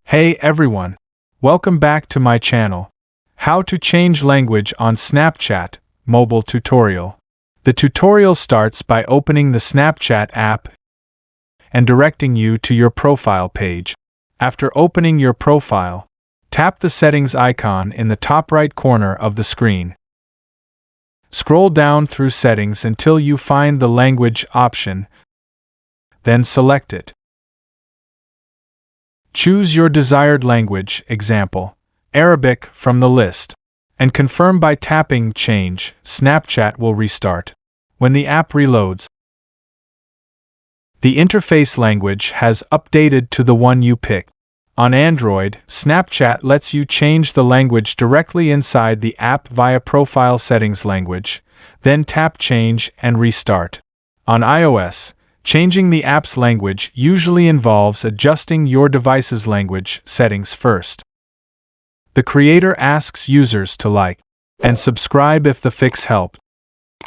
Hey everyone! Welcome back to my channel. How to change language on Snapchat, mobile tutorial. The tutorial starts by opening the Snapchat app and directing you to your profile page. After opening your profile, tap the settings icon in the top right corner of the screen. Scroll down through settings until you find the language option, then select it. Choose your desired language, example, Arabic, from the list, and confirm by tapping Change. Snapchat will restart. When the app reloads, the interface language has updated to the one you picked. On Android, Snapchat lets you change the language directly inside the app via Profile Settings Language, then tap Change and restart. On iOS, changing the app's language usually involves adjusting your device's language settings first. The creator asks users to like and subscribe if the fix helped.